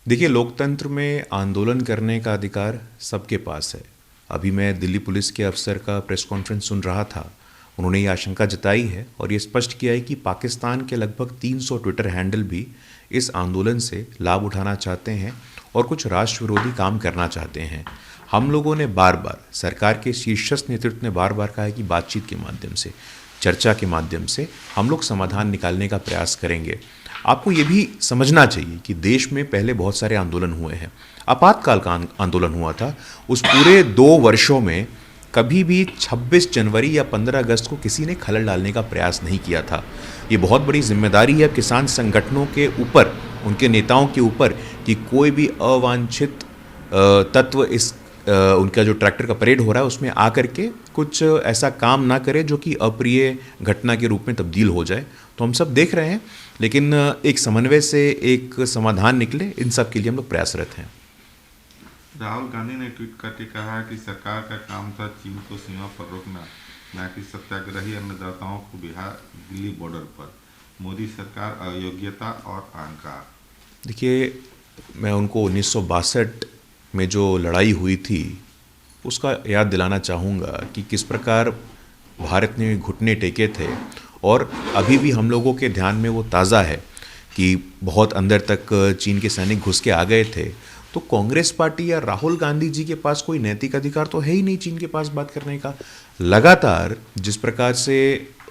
देखिए, लोकतंत्र में आंदोलन करने का अधिकार सबके पास है। अभी मैं दिल्ली पुलिस के अफसर का प्रेस कॉन्फ्रेंस सुन रहा था। उन्होंने ये आशंका जताई है और ये स्पष्ट किया है कि पाकिस्तान के लगभग 300 ट्विटर हैंडल भी इस आंदोलन से लाभ उठाना चाहते हैं और कुछ राष्ट्र विरोधी काम करना चाहते हैं। हम लोगों ने बार बार, सरकार के शीर्षस्थ नेतृत्व ने बार बार कहा है कि बातचीत के माध्यम से, चर्चा के माध्यम से हम लोग समाधान निकालने का प्रयास करेंगे। आपको ये भी समझना चाहिए कि देश में पहले बहुत सारे आंदोलन हुए हैं। आपातकाल का आंदोलन हुआ था। उस पूरे 2 वर्षों में कभी भी 26 जनवरी या 15 अगस्त को किसी ने खलल डालने का प्रयास नहीं किया था। ये बहुत बड़ी जिम्मेदारी है किसान संगठनों के ऊपर, उनके नेताओं के ऊपर, कि कोई भी अवांछित तत्व इस उनका जो ट्रैक्टर का परेड हो रहा है उसमें आकर के कुछ ऐसा काम ना करे जो कि अप्रिय घटना के रूप में तब्दील हो जाए। तो हम सब देख रहे हैं, लेकिन एक समन्वय से एक समाधान निकले, इन सब के लिए हम लोग प्रयासरत हैं। राहुल गांधी ने ट्वीट करके कहा है कि सरकार का काम था चीन को सीमा पर रोकना, न कि सत्याग्रही अन्नदाताओं को बिहार दिल्ली बॉर्डर पर। मोदी सरकार अयोग्यता और अहंकार। देखिए, मैं उनको 1962 में जो लड़ाई हुई थी उसका याद दिलाना चाहूँगा कि किस प्रकार भारत ने घुटने टेके थे, और अभी भी हम लोगों के ध्यान में वो ताज़ा है कि बहुत अंदर तक चीन के सैनिक घुस के आ गए थे। तो कांग्रेस पार्टी या राहुल गांधी जी के पास कोई नैतिक अधिकार तो है ही नहीं चीन के पास बात करने का। लगातार जिस प्रकार से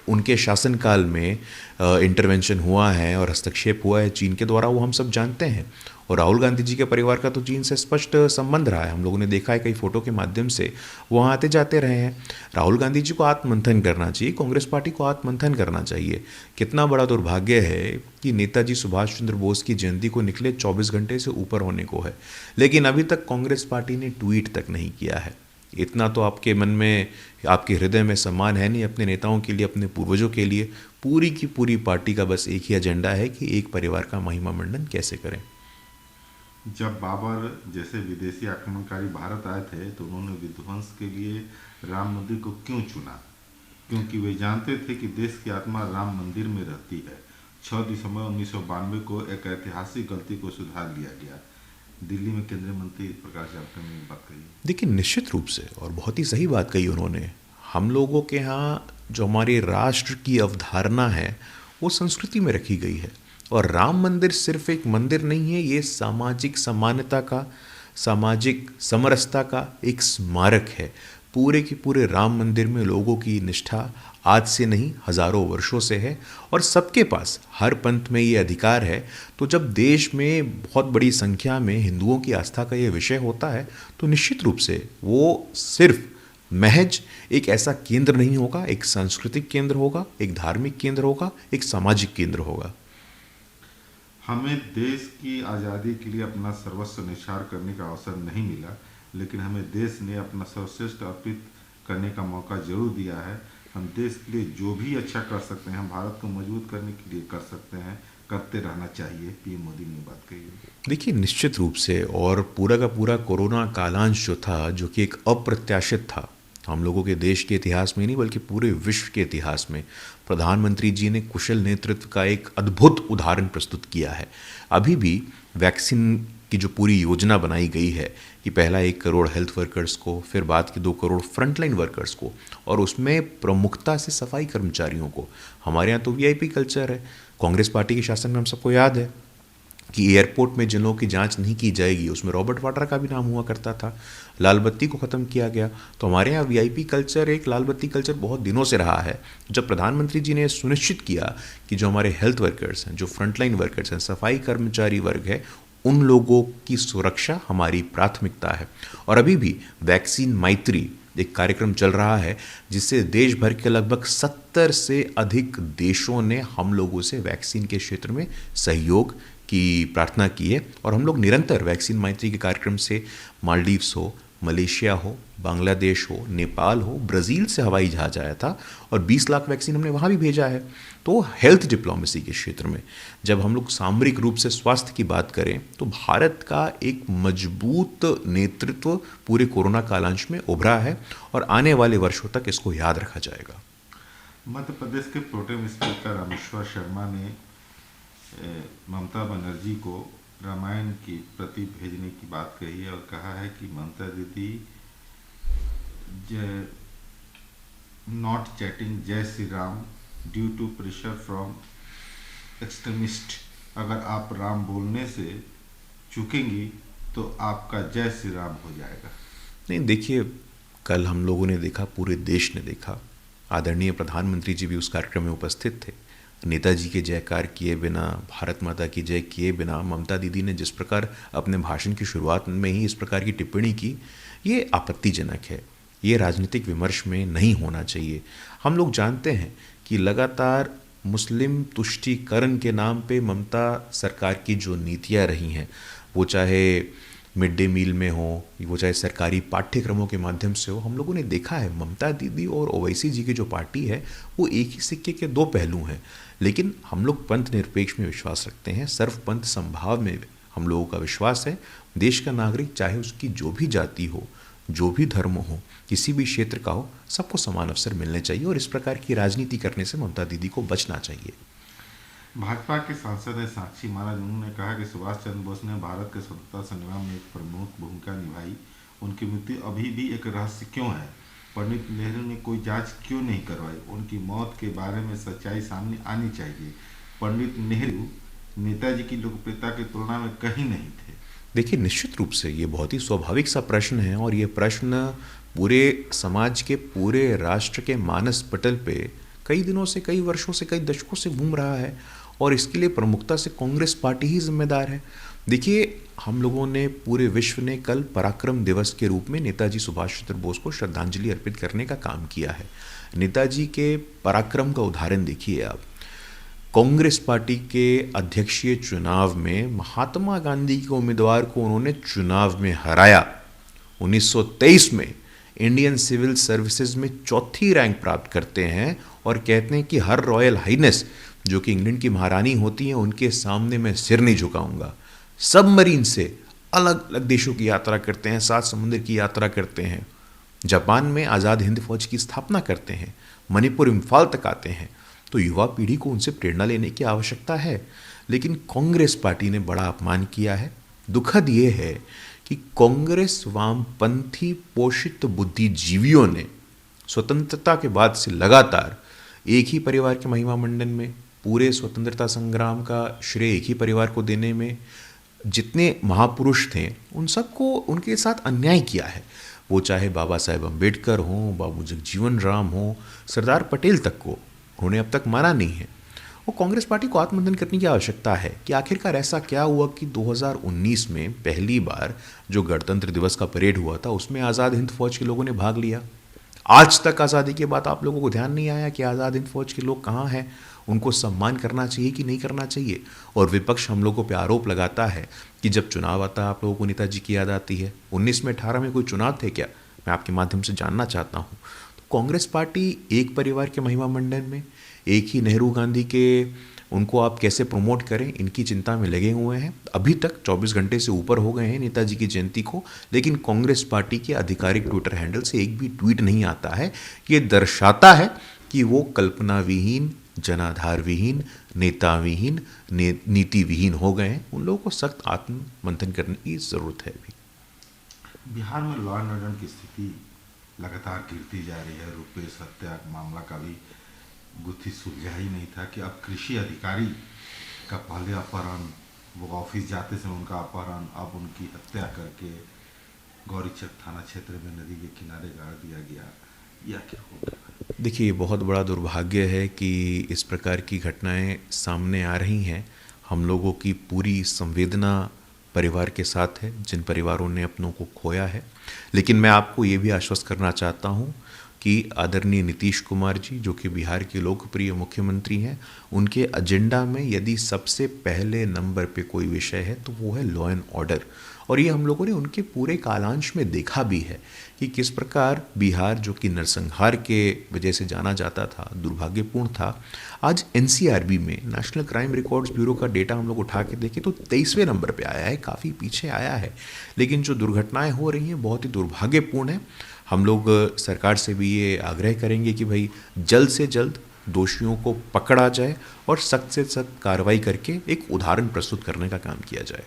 उनके शासनकाल में इंटरवेंशन हुआ है और हस्तक्षेप हुआ है चीन के द्वारा, वो हम सब जानते हैं। और राहुल गांधी जी के परिवार का तो चीन से स्पष्ट संबंध रहा है, हम लोगों ने देखा है कई फोटो के माध्यम से वो वहाँ आते जाते रहे हैं। राहुल गांधी जी को आत्ममंथन करना चाहिए, कांग्रेस पार्टी को आत्ममंथन करना चाहिए। कितना बड़ा दुर्भाग्य है कि नेताजी सुभाष चंद्र बोस की जयंती को निकले 24 घंटे से ऊपर होने को है, लेकिन अभी तक कांग्रेस पार्टी ने ट्वीट तक नहीं किया है। इतना तो आपके मन में, आपके हृदय में सम्मान है नहीं अपने नेताओं के लिए, अपने पूर्वजों के लिए। पूरी की पूरी पार्टी का बस एक ही एजेंडा है कि एक परिवार का महिमा मंडन कैसे करें। जब बाबर जैसे विदेशी आक्रमणकारी भारत आए थे तो उन्होंने विध्वंस के लिए राम मंदिर को क्यों चुना? क्योंकि वे जानते थे कि देश की आत्मा राम मंदिर में रहती है। 6 दिसंबर 1992 को एक ऐतिहासिक गलती को सुधार लिया गया। दिल्ली में केंद्रीय मंत्री प्रकाश जावड़ेकर ने बात कही। देखिए, निश्चित रूप से, और बहुत ही सही बात कही उन्होंने। हम लोगों के यहाँ जो हमारे राष्ट्र की अवधारणा है वो संस्कृति में रखी गई है, और राम मंदिर सिर्फ एक मंदिर नहीं है, ये सामाजिक समानता का, सामाजिक समरसता का एक स्मारक है। पूरे के पूरे राम मंदिर में लोगों की निष्ठा आज से नहीं, हजारों वर्षों से है, और सबके पास, हर पंथ में ये अधिकार है। तो जब देश में बहुत बड़ी संख्या में हिंदुओं की आस्था का ये विषय होता है तो निश्चित रूप से वो सिर्फ महज एक ऐसा केंद्र नहीं होगा, एक सांस्कृतिक केंद्र होगा, एक धार्मिक केंद्र होगा, एक सामाजिक केंद्र होगा। हमें देश की आज़ादी के लिए अपना सर्वस्व निछावर करने का अवसर नहीं मिला, लेकिन हमें देश ने अपना सर्वश्रेष्ठ अर्पित करने का मौका जरूर दिया है। हम देश के लिए जो भी अच्छा कर सकते हैं, हम भारत को मजबूत करने के लिए कर सकते हैं, करते रहना चाहिए। पीएम मोदी ने बात कही है। देखिए, निश्चित रूप से, और पूरा का पूरा कोरोना कालांश जो था, जो कि एक अप्रत्याशित था हम लोगों के देश के इतिहास में नहीं बल्कि पूरे विश्व के इतिहास में, प्रधानमंत्री जी ने कुशल नेतृत्व का एक अद्भुत उदाहरण प्रस्तुत किया है। अभी भी वैक्सीन की जो पूरी योजना बनाई गई है कि पहला 1 करोड़ हेल्थ वर्कर्स को, फिर बाद के 2 करोड़ फ्रंटलाइन वर्कर्स को, और उसमें प्रमुखता से सफाई कर्मचारियों को। हमारे यहाँ तो वीआईपी कल्चर है। कांग्रेस पार्टी के शासन में हम सबको याद है कि एयरपोर्ट में जिन लोगों की जांच नहीं की जाएगी, उसमें रॉबर्ट वाड्रा का भी नाम हुआ करता था। लाल बत्ती को ख़त्म किया गया। तो हमारे यहाँ वीआईपी कल्चर, एक लाल बत्ती कल्चर बहुत दिनों से रहा है। जब प्रधानमंत्री जी ने सुनिश्चित किया कि जो हमारे हेल्थ वर्कर्स हैं, जो फ्रंटलाइन वर्कर्स हैं, सफाई कर्मचारी वर्ग है, उन लोगों की सुरक्षा हमारी प्राथमिकता है। और अभी भी वैक्सीन मैत्री एक कार्यक्रम चल रहा है जिससे देश भर के लगभग 70 से अधिक देशों ने हम लोगों से वैक्सीन के क्षेत्र में सहयोग की प्रार्थना की है। और हम लोग निरंतर वैक्सीन मैत्री के कार्यक्रम से मालदीव्स हो, मलेशिया हो, बांग्लादेश हो, नेपाल हो, ब्राज़ील से हवाई जहाज आया था और 20 लाख वैक्सीन हमने वहाँ भी भेजा है। तो हेल्थ डिप्लोमेसी के क्षेत्र में जब हम लोग सामरिक रूप से स्वास्थ्य की बात करें तो भारत का एक मजबूत नेतृत्व पूरे कोरोना कालांश में उभरा है, और आने वाले वर्षों तक इसको याद रखा जाएगा। मध्य प्रदेश के प्रोटेम स्पीकर रामेश्वर शर्मा ने ममता बनर्जी को रामायण की प्रति भेजने की बात कही है और कहा है कि ममता दीदी not chanting Jai Shri Ram due to pressure from extremist. अगर आप राम बोलने से चूकेंगी तो आपका जय श्री राम हो जाएगा। नहीं, देखिए, कल हम लोगों ने देखा, पूरे देश ने देखा, आदरणीय प्रधानमंत्री जी भी उस कार्यक्रम में उपस्थित थे। नेताजी के जयकार किए बिना, भारत माता की जय किए बिना ममता दीदी ने जिस प्रकार अपने भाषण की शुरुआत में ही इस प्रकार की टिप्पणी की, ये आपत्तिजनक है। ये राजनीतिक विमर्श में नहीं होना चाहिए। हम लोग जानते हैं कि लगातार मुस्लिम तुष्टीकरण के नाम पे ममता सरकार की जो नीतियां रही हैं, वो चाहे मिड डे मील में हो, वो चाहे सरकारी पाठ्यक्रमों के माध्यम से हो, हम लोगों ने देखा है ममता दीदी और ओवैसी जी की जो पार्टी है वो एक ही सिक्के के दो पहलू हैं। लेकिन हम लोग पंथ निरपेक्ष में विश्वास रखते हैं, सर्वपंथ संभाव में हम लोगों का विश्वास है। देश का नागरिक, चाहे उसकी जो भी जाति हो, जो भी धर्म हो, किसी भी क्षेत्र का हो, सबको समान अवसर मिलने चाहिए और इस प्रकार की राजनीति करने से ममता दीदी को बचना चाहिए। भाजपा के सांसद है साक्षी महाराज, उन्होंने कहा कि सुभाष चंद्र बोस ने भारत के स्वतंत्रता संग्राम में एक प्रमुख भूमिका निभाई। उनकी मृत्यु अभी भी एक रहस्य क्यों है? पंडित नेहरू ने कोई जांच क्यों नहीं करवाई? उनकी मौत के बारे में सच्चाई सामने आनी चाहिए। पंडित नेहरू नेताजी की लोकप्रियता की तुलना में कहीं नहीं थे। देखिए, निश्चित रूप से ये बहुत ही स्वाभाविक सा प्रश्न है और ये प्रश्न पूरे समाज के, पूरे राष्ट्र के मानस पटल पे कई दिनों से, कई वर्षों से, कई दशकों से घूम रहा है और इसके लिए प्रमुखता से कांग्रेस पार्टी ही जिम्मेदार है। देखिए, हम लोगों ने, पूरे विश्व ने कल पराक्रम दिवस के रूप में नेताजी सुभाष चंद्र बोस को श्रद्धांजलि अर्पित करने का काम किया है। नेताजी के पराक्रम का उदाहरण देखिए आप। कांग्रेस पार्टी के अध्यक्षीय चुनाव में महात्मा गांधी के उम्मीदवार को उन्होंने चुनाव में हराया। 1923 में इंडियन सिविल सर्विसेज में चौथी रैंक प्राप्त करते हैं और कहते हैं कि हर रॉयल हाइनेस, जो कि इंग्लैंड की महारानी होती हैं, उनके सामने मैं सिर नहीं झुकाऊंगा। सबमरीन से अलग अलग देशों की यात्रा करते हैं, 7 समुद्र की यात्रा करते हैं, जापान में आज़ाद हिंद फौज की स्थापना करते हैं, मणिपुर, इम्फाल तक आते हैं। तो युवा पीढ़ी को उनसे प्रेरणा लेने की आवश्यकता है। लेकिन कांग्रेस पार्टी ने बड़ा अपमान किया है। दुखद ये है कि कांग्रेस वामपंथी पोषित बुद्धिजीवियों ने स्वतंत्रता के बाद से लगातार एक ही परिवार के महिमा मंडन में, पूरे स्वतंत्रता संग्राम का श्रेय एक ही परिवार को देने में जितने महापुरुष थे उन सबको, उनके साथ अन्याय किया है। वो चाहे बाबा साहेब अम्बेडकर हों, बाबू जगजीवन राम हों, सरदार पटेल तक को उन्होंने अब तक माना नहीं है। वो कांग्रेस पार्टी को आत्ममंथन करने की आवश्यकता है कि आखिरकार ऐसा क्या हुआ कि 2019 में पहली बार जो गणतंत्र दिवस का परेड हुआ था उसमें आज़ाद हिंद फौज के लोगों ने भाग लिया। आज तक आज़ादी के बाद आप लोगों को ध्यान नहीं आया कि आज़ाद हिंद फौज के लोग कहाँ हैं, उनको सम्मान करना चाहिए कि नहीं करना चाहिए। और विपक्ष हम लोगों पे आरोप लगाता है कि जब चुनाव आता है आप लोगों को नेताजी की याद आती है। 19 में 18 में कोई चुनाव थे क्या? मैं आपके माध्यम से जानना चाहता हूँ। तो कांग्रेस पार्टी एक परिवार के महिमा मंडन में, एक ही नेहरू गांधी के, उनको आप कैसे प्रमोट करें, इनकी चिंता में लगे हुए हैं। अभी तक 24 घंटे से ऊपर हो गए हैं नेताजी की जयंती को, लेकिन कांग्रेस पार्टी के आधिकारिक ट्विटर हैंडल से एक भी ट्वीट नहीं आता है। ये दर्शाता है कि वो कल्पना विहीन, जनाधार विहीन, नेता विहीन, नीति विहीन हो गए हैं। उन लोगों को सख्त आत्म मंथन करने की जरूरत है अभी। बिहार में लॉ एंड ऑर्डर की स्थिति लगातार गिरती जा रही है। रुपेश हत्या मामला का भी गुत्थी सुलझा ही नहीं था कि अब कृषि अधिकारी का पहले अपहरण, वो ऑफिस जाते समय उनका अपहरण, अब उनकी हत्या करके गौरीचक थाना क्षेत्र में नदी के किनारे गाड़ दिया गया। या क्या हो गया? देखिए, ये बहुत बड़ा दुर्भाग्य है कि इस प्रकार की घटनाएं सामने आ रही हैं। हम लोगों की पूरी संवेदना परिवार के साथ है, जिन परिवारों ने अपनों को खोया है। लेकिन मैं आपको ये भी आश्वस्त करना चाहता हूँ कि आदरणीय नीतीश कुमार जी, जो कि बिहार के लोकप्रिय मुख्यमंत्री हैं, उनके एजेंडा में यदि सबसे पहले नंबर पे कोई विषय है तो वो है लॉ एंड ऑर्डर। और ये हम लोगों ने उनके पूरे कालांश में देखा भी है कि किस प्रकार बिहार, जो कि नरसंहार के वजह से जाना जाता था, दुर्भाग्यपूर्ण था, आज एनसीआरबी में, नेशनल क्राइम रिकॉर्ड्स ब्यूरो का डेटा हम लोग उठा के देखें तो 23वें नंबर पे आया है, काफ़ी पीछे आया है। लेकिन जो दुर्घटनाएं हो रही हैं बहुत ही दुर्भाग्यपूर्ण है। हम लोग सरकार से भी ये आग्रह करेंगे कि भाई जल्द से जल्द दोषियों को पकड़ा जाए और सख्त से सख्त कार्रवाई करके एक उदाहरण प्रस्तुत करने का काम किया जाए।